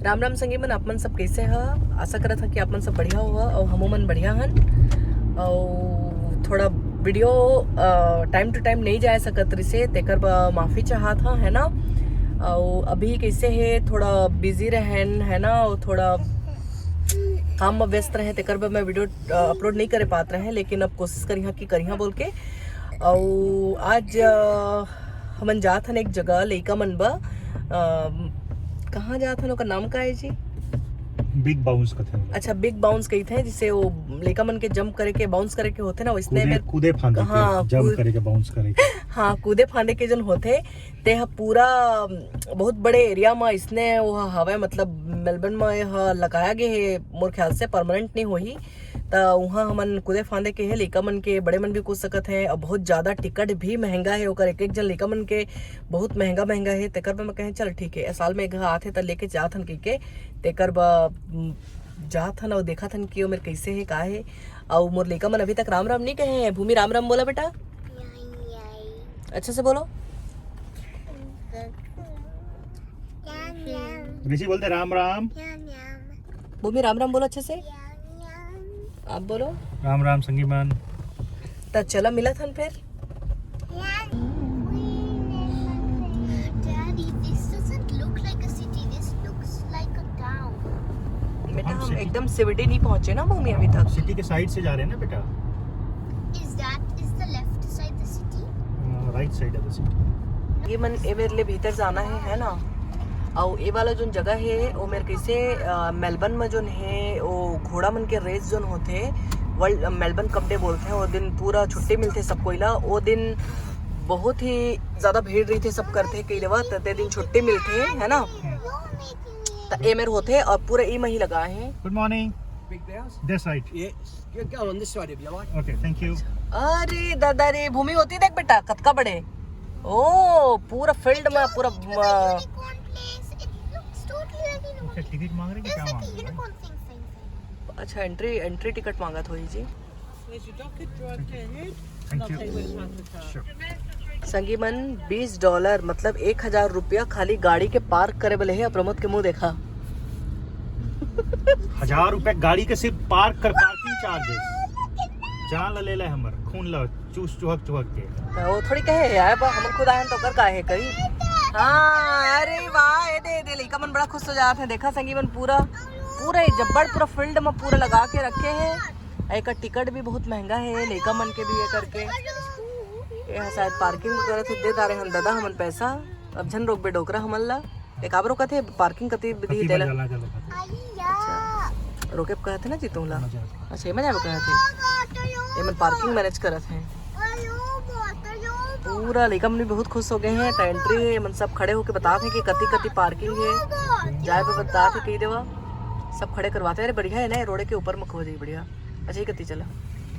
राम राम संगी मन, आप मन सब कैसे ह? आशा करत ह कि आप मन सब बढ़िया हुआ और हमो मन बढ़िया हन। और थोड़ा वीडियो टाइम टू टाइम नहीं जा सकत रिसे, तेकर माफी चाहत ह, है ना। और अभी कैसे है, थोड़ा बिजी रहन, है ना, और थोड़ा काम में व्यस्त रहे, तेकर मैं वीडियो अपलोड नहीं करे पात रहे, लेकिन अब कोशिश करी कि करिहा बोल के। और आज हमन जात हन एक जगह, लइका मन बा कहाँ जात हन, ओकर नाम का है जी? बिग बाउंस कहते हैं। अच्छा, बिग बाउंस कहते हैं, जिसे वो लइका मन के जंप करे के बाउंस करे के होते ना, वैसने कूदे फांदे के जंप करे के बाउंस करे के। हाँ, कूदे फांदे के जन होते ते ह पूरा बहुत बड़े एरिया में इसने वो हवा, मतलब मेलबर्न में यह लगाया गया है, मोर ख्याल से परमानेंट नहीं होही। तो वहाँ हमन कूदे फांदे के है, लइका मन के, बड़े मन भी कूद सकत हैं। और बहुत ज्यादा टिकट भी महंगा है, ओकर एक एक जन लइका मन के बहुत महंगा है। तेकर मैं कहे चल ठीक है, साल में एक आथे तो लेके जात हन के तेकर जात हन और देखा थन कि मेरे कैसे है का है। और मोर लइका मन अभी तक राम राम नहीं कहे हैं। भूमि राम राम बोला बेटा, अच्छे से बोलो। ऋषि बोलते राम राम। भूमि राम राम बोलो अच्छे से, आप बोलो राम राम संगी मन। तो चला मिला था फिर। बेटा हम एकदम सिविडी नहीं पहुंचे ना भूमि अभी तक। सिटी के साइड से जा रहे हैं ना बेटा। राइट साइड है सिटी। ये मन ए मेरे लिए भीतर जाना है ना। और ये वाला जो जगह है वो मेरे कैसे मेलबर्न में जो है वो घोड़ा मन के रेस जो होते, वर्ल्ड मेलबर्न कप डे बोलते हैं। वो दिन पूरा छुट्टी मिलते सबको ला, वो दिन बहुत ही ज्यादा भीड़ रही थे, सब करते कई बार ते दिन छुट्टी मिलते है ना। तो ये मेरे होते और पूरा ई में ही लगा है। Good morning. This side. Go on this side if you like. Okay, thank you. अरे दादा रे, भूमि होती देख बेटा कतका बड़े। ओ पूरा फील्ड में पूरा टिकट मांग रहे हैं क्या मांग रहे हैं? अच्छा, एंट्री टिकट मांगा थोड़ी जी। Thank you. संगी मन $20 मतलब 1000 रुपया खाली गाड़ी के पार्क करे वाले है। प्रमोद के मुंह देखा। 1000 रुपए गाड़ी के सिर्फ पार्किंग चार्जेस जान ले ले हमर खून ला चूस चुहक के। वो थोड़ी कहे यार, हम खुद आए तो कर का है करी। हाँ, अरे वाह, ये दे लइका मन बड़ा खुश हो जाते हैं। देखा संगी मन पूरा जब्बड़ पूरा फील्ड में पूरा लगा के रखे हैं। एक टिकट भी बहुत महंगा है, लइका मन के भी ये करके ये शायद पार्किंग वगैरह थे दे दारे हम दादा हमन पैसा। अब झन रोक बे डोकरा हमन ला एक आबरो कथे पार्किंग कति दी देला। अच्छा, रोके कहते ना जी तुम ला। अच्छा, ये मजा कहते ये मन पार्किंग मैनेज करत हैं। पूरा लइका मन भी बहुत खुश हो गए हैं। तो एंट्री है, मन सब खड़े होके बताते हैं कि कति पार्किंग है, जाए पे बताते कही देवा, सब खड़े करवाते हैं। अरे बढ़िया है ना, रोड के ऊपर में खो जाए बढ़िया। अच्छा, ये कति चला,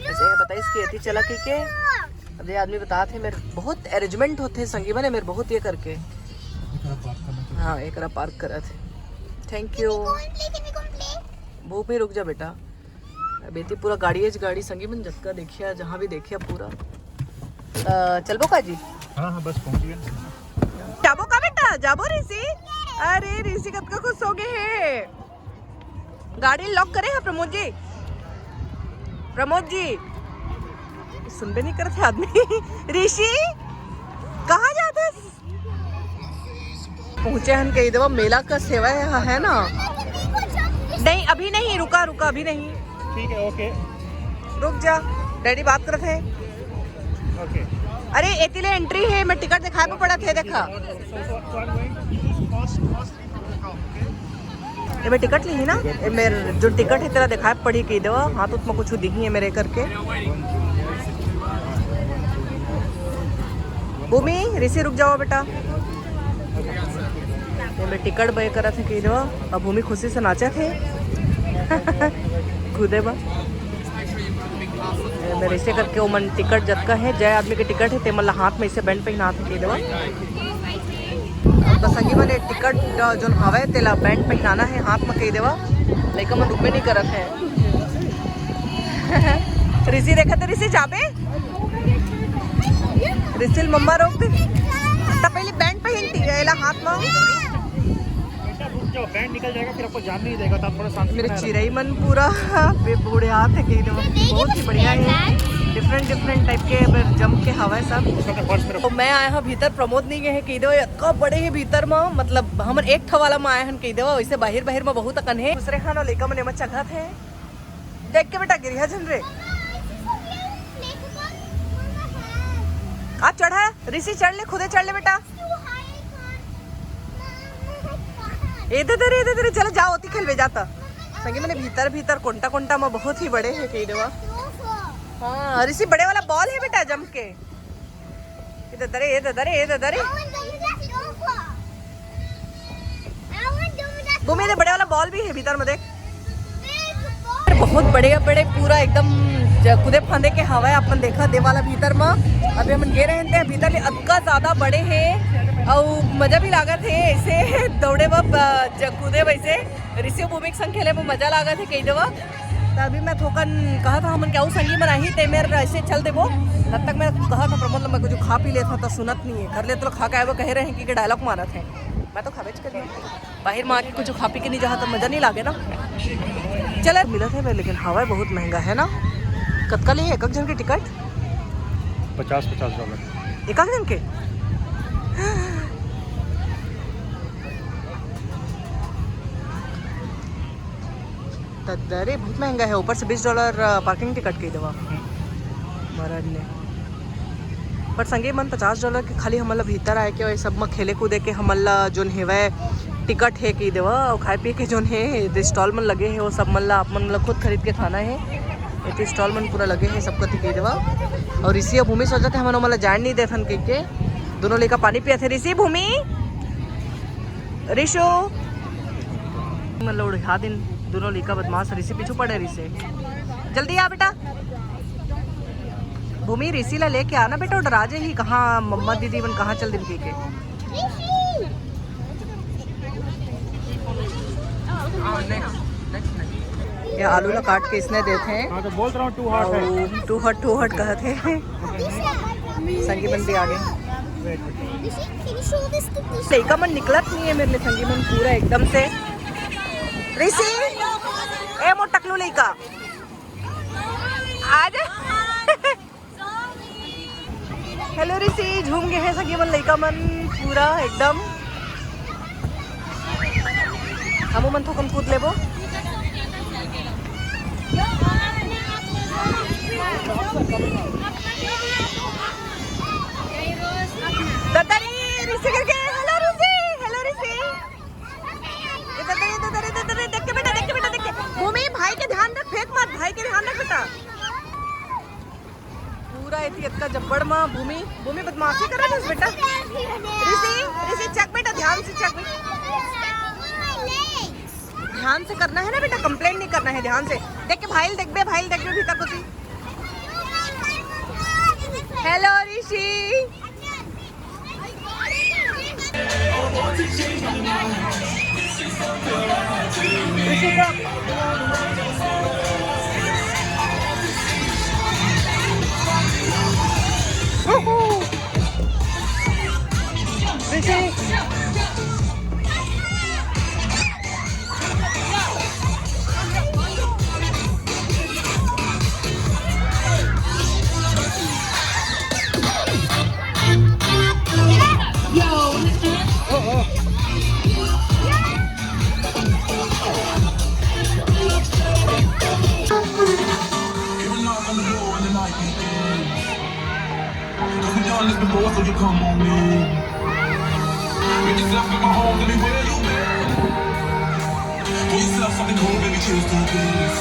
ऐसे बताइए इसकी अति चला के अब ये आदमी बताते हैं। मेरे बहुत अरेंजमेंट होते हैं संगी बने, मेरे बहुत ये करके। हाँ, एक पार्क करा थे। Thank you. वो भी रुक जा बेटा, बेटी पूरा गाड़ी संगी बन जगह देखिया, जहाँ भी देखिया पूरा। चलबो का जी? हाँ बस पहुंच गए। जाबो का बेटा, जाबो ऋषि। अरे ऋषि कब का खुश हो गए है। गाड़ी लॉक करे है प्रमोद जी सुनबे नहीं करते आदमी। ऋषि कहाँ जाते? पहुंचे हन कही देवा, मेला का सेवा है ना। नहीं अभी नहीं, रुका अभी नहीं। ठीक है, ओके रुक जा, डैडी बात करते हैं। ओके। अरे एतिले एंट्री है, मैं टिकट दिखाए पे पड़ा थे देखा। ये मैं टिकट ली ना, मेरे जो टिकट है तेरा दिखाए पड़ी कही देवा। हाँ तो तुम कुछ दी है मेरे करके। भूमि ऋषि रुक जाओ बेटा, मैं टिकट बे करा थे कही देवा। अब भूमि खुशी से नाचे थे। खुदे बा मेरे ऐसे करके वो मन टिकट जतका है, जय आदमी के टिकट है ते मतलब हाथ में ऐसे बैंड पहना थे कही देवा। बस संगी मैंने टिकट जो हवा तेला बैंड पहनाना है हाथ में कही देवा। लेकिन मन रुकबे नहीं करत है। ऋषि देखा तो ऋषि चापे ऋषि मम्मा रोक दे तब पहले बैंड पहनती है हाथ में। जाओ, बैंड निकल जाएगा फिर आपको जान नहीं देगा, तो आप थोड़ा शांति मेरे बनाए रखो। चिरई मन पूरा बूढ़े हाथ है कहीं बहुत ही बढ़िया है। डिफरेंट टाइप के जम के हवा है सब। उसका तो फर्स्ट में तो मैं आया हाँ भीतर, प्रमोद नहीं गए हैं कही देवा इतना बड़े है भीतर में, मतलब हम एक ठवाला में आए हैं कही देवा, वैसे बाहर बाहर में बहुत अकन है। दूसरे खाना लेकर मैंने मत चघत है, देख के बेटा गिरिया झन रे आज चढ़ा है ऋषि, चढ़ ले, खुदे चढ़ ले बेटा। इधर चलो जाओ, होती खेलवे जाता संगे मैंने भीतर कोंटा कोंटा में बहुत ही बड़े है कही देवा। हाँ ऋषि बड़े वाला बॉल है बेटा जम के, इधर वो मेरे बड़े वाला बॉल भी है भीतर में, देख बहुत बड़े पूरा एकदम कूदे फांदे के हवा है। अपन देखा दे वाला भीतर में, अभी हम गे रहे हैं भीतर में, अक्का ज्यादा बड़े हैं और मजा भी लागत है ऐसे दौड़े कूदे वैसे। ऋषि भूमि के संग खेले में मजा लागत है कई दवा। तो अभी मैं थोकन कहा था हम क्या संगी में रही ते मेरे ऐसे चल देवो, तब तक मैं कहा था प्रमोद मैं कुछ खा पी लेता तो सुनत नहीं है, घर ले तो खा के आए वो कह रहे हैं कि डायलॉग मारत है। मैं तो खावेज कर बाहर में आके कुछ खा पी के नहीं जहाँ तो मजा नहीं लागे ना। चले मिलत है लेकिन हवा बहुत महंगा है ना। कतका लिए एक जन की टिकट? 50-50 डॉलर एक जन के। अरे बहुत महंगा है, ऊपर से $20 पार्किंग टिकट की दवा महाराज ने। पर संगे मन $50 के खाली हमला भीतर आए के सब में खेले कूदे के हमला जोन हेवे टिकट है की देवा, और खाए पी के जोन है स्टॉल मन लगे है वो सब मल्ला आप मन खुद खरीद के खाना है। ये स्टॉल मन पूरा लगे है सबका टिकट देवा। और ऋषि और भूमि सोचते हम मतलब जान नहीं देथन कह के, दोनों लेकर पानी पिया थे। ऋषि भूमि ऋषु मतलब उड़ा दिन दोनों लेकर बदमाश। ऋषि पीछू पड़े, ऋषि जल्दी आ बेटा। भूमि ऋषि ला लेके आना बेटा, डरा जे ही कहाँ मम्मा दीदी बन कहाँ चल दिन के। ये आलू ला काट के इसने देते हैं। हाँ तो बोल रहा हूँ टू हॉट कहते हैं। संगी मन भी आ गए। लड़का मन निकलत नहीं है मेरे लिए, संगी मन पूरा एकदम से। ऋषि ए मो टकलू लड़का आज हेलो ऋषि झूम गए हैं संगी मन लड़का मन पूरा एकदम। हम मन थोकन कूद लेबो। ऋषि करके हेलो ऋषि इधर देख के बेटा। भूमि भाई के ध्यान रख, फेंक मत, भाई के ध्यान रख बेटा। पूरा एतियत का जब्बड़ माँ भूमि बदमाशी कर रहा है बेटा। ऋषि चक बेटा, ध्यान से चक, ध्यान से करना है ना बेटा, कंप्लेंट नहीं करना है, ध्यान से देख के। भाईल देख बे भीतर कुछ। Hello Rishi So you come on in. Make yourself in my home, let me wear you man. Pour yourself something cold, baby, cheers to this.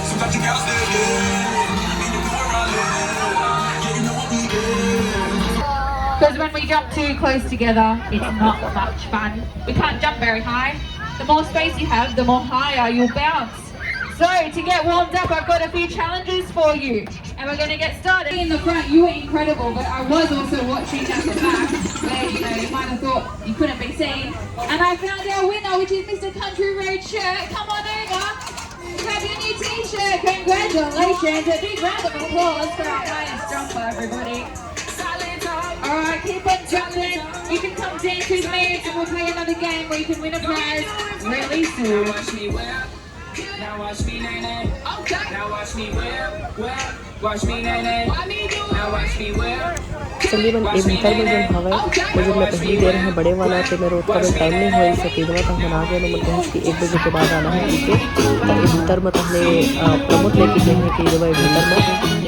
Sometimes you gotta stay there. And you know where I live. Yeah, you know what we did. Because when we jump too close together, it's not much fun. We can't jump very high. The more space you have, the more higher you'll bounce. So to get warmed up, I've got a few challenges for you. And we're going to get started. In the front, you were incredible, but I was also watching at the back, where you might have thought you couldn't be seen. And I found our winner, which is Mr. Country Road Shirt. Come on over. You have your new t-shirt. Congratulations. A big round of applause for our highest jumper, everybody. Alright, keep on jumping. You can come dance with me and we'll play another game where you can win a prize really soon. Now watch me whip. Now watch me nay nay. Okay. Now watch me whip. Watch me nay nay. Now watch me whip. संगीबन ए भीतर में जन हवे मुझे मैं पहली देर है बड़े वाला ते मैं रोज का टाइम नहीं होई सकेदवा तो हम आ गए मन कहीं कि 1 बजे के बाद आना है ठीक है तो ए भीतर में तहले प्रमोट लेके गए हैं कि दवा भीतर में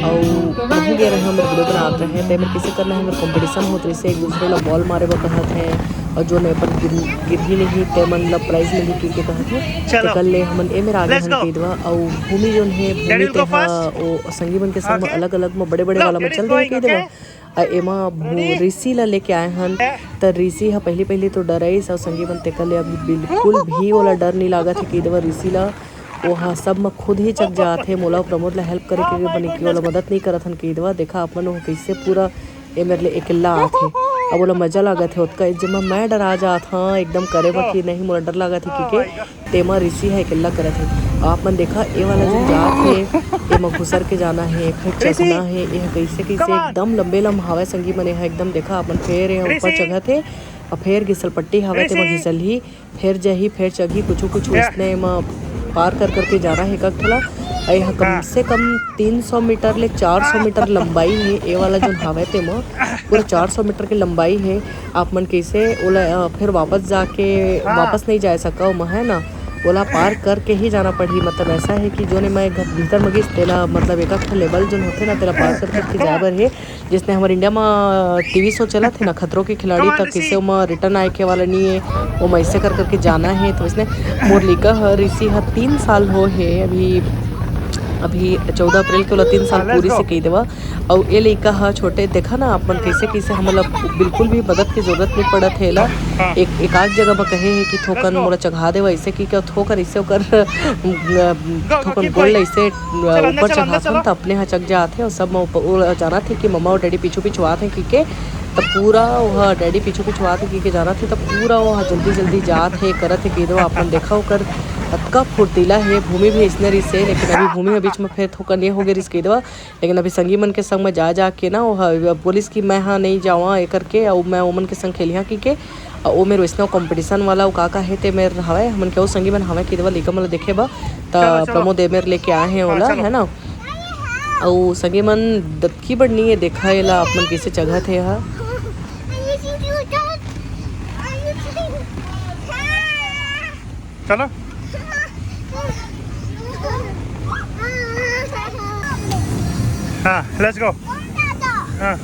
और नहीं गए रहे हम वीडियो बना रहे हैं ते में किसे करना है कंपटीशन होत रही से एक दूसरे ला बॉल मारे बा कहत है और जो ने पर गिर ही नहीं ते मतलब प्राइज मिली की के कहत है तो कल ले हमन ए में आ गए हैं कि दवा और भूमि जो है भूमि ते ओ संगीबन के संग अलग-अलग में बड़े-बड़े वाला में चल रहे कि दवा एमा ऋषि ला लेके आए हन त ऋषि हा पहली तो डराइस और संगीबन ते कल अभी बिल्कुल भी वाला डर नहीं लागत है कि दवा ऋषि ला वहाँ सब में खुद ही चक जात है मोला प्रमोद ला हेल्प करे के बनी की वाला मदद नहीं करत हन कि दवा देखा अपन वो कैसे पूरा ए मेरे लिए अकेला आथे अब बोला मजा लागत है उसका जब मैं डरा जात हाँ एकदम करे कि नहीं मोला डर लागत है कि तेमा ऋषि है अकेला करत है आप मन देखा ये वाला जो जात है एमा घुसर के जाना है फिर चढ़ना है ये कैसे कैसे एकदम लंबे हवा संगी बने है एकदम देखा अपन फिर ऊपर चढ़ा थे और फिर घिसल पट्टी हवा ते घिसल ही फिर जही फिर चढ़ी कुछ इसने पार कर करके जाना है कथला यह कम से कम 300 मीटर ले 400 मीटर लंबाई है ये वाला जो हवा ते में पूरा 400 मीटर की लंबाई है आप मन कैसे ओला फिर वापस जाके वापस नहीं जा सका वो है ना ओला पार करके ही जाना पड़ी मतलब ऐसा है कि जो ने मैं घर भीतर में गिस तेला मतलब एक लेवल जो होते ना तेला पार करके जाबर है जिसने हमारे इंडिया में टीवी शो चला थे ना खतरों के खिलाड़ी तक किसी में रिटर्न आए के वाला नहीं है वो मैं ऐसे कर करके जाना है तो इसने मुरलिका ऋषि 3 साल हो है अभी 14 अप्रैल के 3 साल पूरी से कही देवा और ये लड़का हा छोटे देखा ना अपन कैसे हम मतलब बिल्कुल भी मदद की जरूरत नहीं पड़त है ला एक आध जगह में कहे है कि थोकन मोला चढ़ा देवा ऐसे कि क्या थोकर ऐसे होकर थोकन गोल ऐसे ऊपर चढ़ाते तो अपने यहाँ चक जाते और सब में जाना थे कि मम्मा और डैडी पीछू आते हैं कि तो पूरा वह डैडी पीछू आते कि जाना थे तो पूरा वह जल्दी जाते करत है कि दो अपन देखा होकर अतका फुर्तीला है भूमि भी इसने रिस है लेकिन अभी भूमि में बीच में फिर थोड़ा नहीं हो गया रिस दवा लेकिन अभी संगी मन के संग में जा के ना वो पुलिस की मैं हाँ नहीं जावा ये करके और मैं ओमन के संग खेलिया की वो मेरे इसने कंपटीशन वाला वो का है ते मेरे हवा हमन के वो संगी मन हवा की दवा लेकर मतलब देखे बा तो प्रमोद मेरे लेके आए हैं ओला है ना और संगी मन दत्की बढ़नी है देखा है ला अपन कैसे जगह थे यहाँ चलो हाँ लेट्स गो हाँ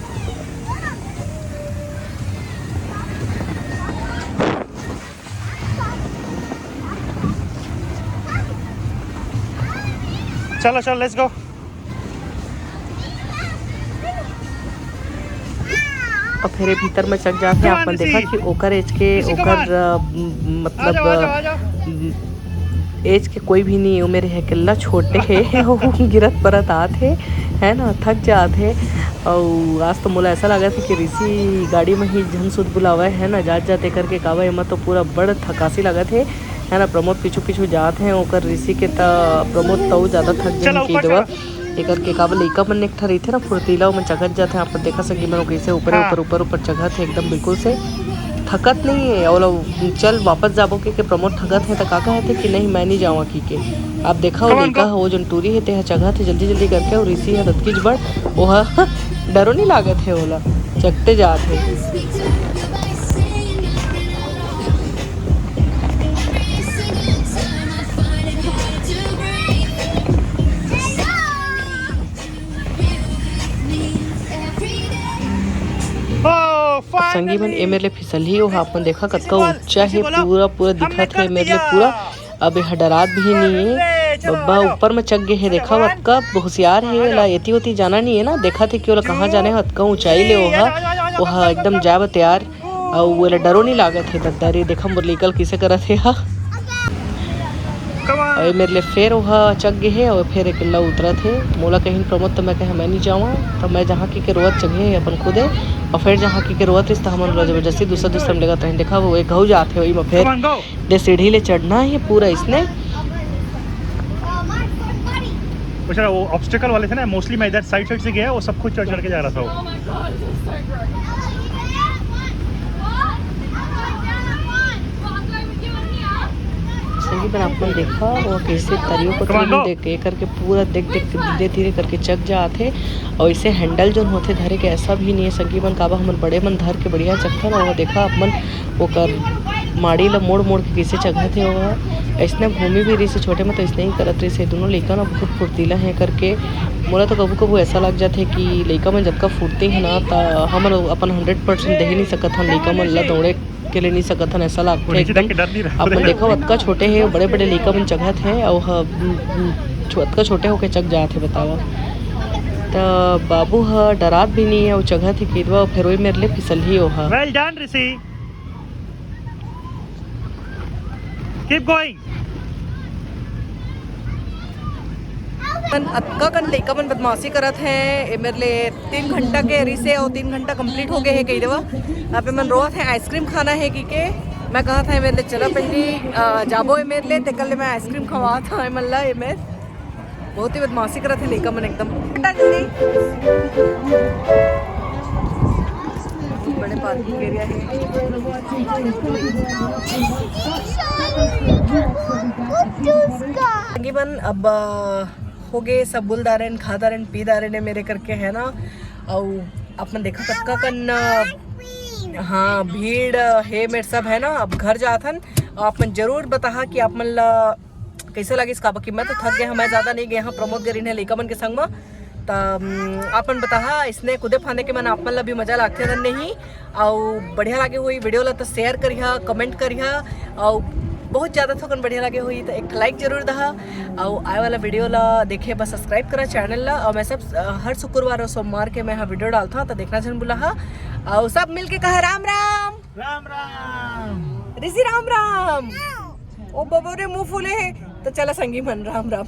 चलो लेट्स गो और फिर भीतर में चक जाके अपन देखा कि ओकर एज के ओकर मतलब एज के कोई भी नहीं मेरे है किला छोटे है वो गिरत परत आते है ना थक जाते और आज तो मुला ऐसा लगा था कि ऋषि गाड़ी में ही झन सुध बुलावा है ना जाते करके कावा एमा तो पूरा बड़ थकासी लगा थे है ना प्रमोद पीछू जाते हैं ओकर ऋषि के प्रमोद तो ज़्यादा थक जाए की दवा एक के काबल लइका मन एक रही थे ना फुर्तीला में चघत जाते हैं आप देखा सकी मैं कैसे ऊपर चघत है एकदम बिल्कुल से थकत नहीं है और चल वापस जाबो के प्रमोद थकत है तो काका है कि नहीं मैं नहीं जाऊँ के आप देखा वो लड़का वो जो टूरी है ते चघत है जल्दी करके और ऋषि है दत्कीज बड़ वो डरो नहीं लागत है ओला चकते जाते संगीबन ए मेरे लिए फिसल ही वो अपन देखा कतका ऊंचा है पूरा दिखत है मेरे लिए पूरा अब यह डरात भी नहीं है बब्बा ऊपर में चक गए है देखा अतका होशियार है ला एती होती जाना नहीं है ना देखा थे कि कहाँ जाने अतका ऊंचाई ले वह एकदम जाब तैयार और वो डरो नहीं लागत है दद्दारी देखा मुरलीकल किसे करत है और मेरे लिए फिर वह चक गए है और फिर अकेला उतरा थे मोला कहीं प्रमोद तो मैं कहे मैं नहीं जाऊँ तो मैं जहाँ की रोवत चढ़े है अपन खुदे और फिर जहाँ की रोवत रिश्ता हम जबरदस्ती दूसरा में लगा देखा वो एक घऊ जाते वही में फिर दे सीढ़ी ले चढ़ना है पूरा इसने वो ऑब्स्टिकल वाले थे ना मोस्टली मैं इधर साइड से गया वो सब कुछ चढ़ के जा रहा था वो बन आपने देखा और कैसे तरियों को देख के करके पूरा देख देख के धीरे धीरे करके चक जाते और इसे हैंडल जो होते धरे के ऐसा भी नहीं है संगी मन काबा हमन बड़े मन धर के बढ़िया चकथन और देखा अपन वो कर माड़ी ला मोड़ मोड़ के कैसे चघा थे वो ऐसने घूमी भी रही से छोटे में तो ऐसने ही करत रही से दोनों लड़का ना बहुत फुर्तीला है करके मोला तो कबू कबू ऐसा लग जाते कि लड़का मन जब का फुर्ती है ना तो हम अपन 100% दे ही नहीं सकत हन लड़का मन ला दौड़े के लिए नहीं सकत हन ऐसा लगता है एकदम। अपन देखो अतका छोटे है बड़े बड़े लड़का मन चघत है और अतका छोटे होके चक जाते बतावा तो बाबू ह डरात भी नहीं है वो चघत है किदवा फिर वही मेरे लिए फिसल ही हो वेल डन ऋषि कीप गोइंग। अतका कन लड़का मन बदमाशी करत है मेरे लिए 3 घंटा के हरी से और 3 घंटा कंप्लीट हो गए है कई दवा यहाँ पे मन रोत है आइसक्रीम खाना है कि के मैं कहा था मेरे लिए चला पहली जाबो है मेरे लिए तेकल मैं आइसक्रीम खवा था मल्ला ये मैं बहुत ही बदमाशी करत है लड़का मन एकदम जल्दी बड़े पार्किंग एरिया है तकरीबन अब हो गए सब बुलदारन खादारन पीदारन है मेरे करके है ना और अपन देखा कतका कन हाँ भीड़ है मेरे सब है ना अब घर जाथन अपन जरूर बता कि आप मन ला कैसे लगे इसका कि मैं तो थक गया मैं ज़्यादा नहीं गया हाँ प्रमोद गरीन है लड़का मन के संग में तो आपन बता इसने कूदे फाने के मन आप मन ला भी मजा लागते न नहीं और बढ़िया लगे हुई वीडियो ला तो शेयर करिहा कमेंट करिहा और बहुत ज़्यादा थोकन बढ़िया लगे हुई तो एक लाइक जरूर दहा और आए वाला वीडियो ला देखे बस सब्सक्राइब करा चैनल ला और मैं सब हर शुक्रवार और सोमवार के मैं यहाँ वीडियो डालता हूँ तो देखना जन बुला और सब मिल के कहा राम राम राम राम ऋषि राम राम ओ बबो रे मुँह फूले है तो चला संगी मन राम राम।